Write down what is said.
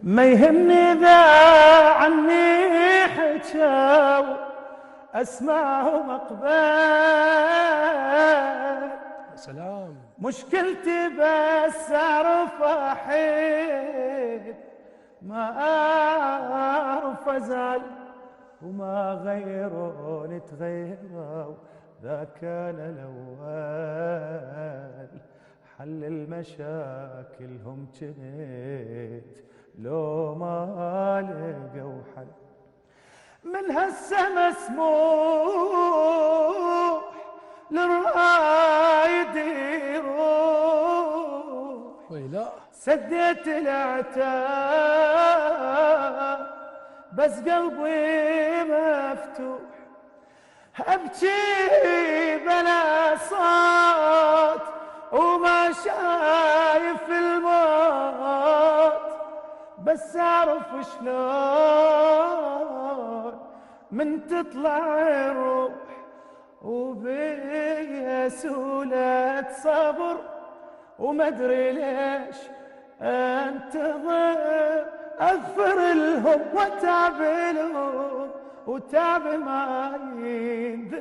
ما يهمني ذا عني حجاو اسمعهم اقبال. سلام. مشكلتي بس اعرف احب، ما اعرف ازعل وما غيرون تغيروا. ذا كان الاول حل المشاكل جنيت لو ما لقوا حل. من هسه مسموح للرايد يروح، ويلا سديت العتاب بس قلبي مفتوح. ابكي بلا صوت وما شايف الموت، بس اعرف شلون من تطلع الروح. وبيا سولة صبر وما ادري ليش انتظر، اغفر لهم واتعب لهم وتعب ما ينذر.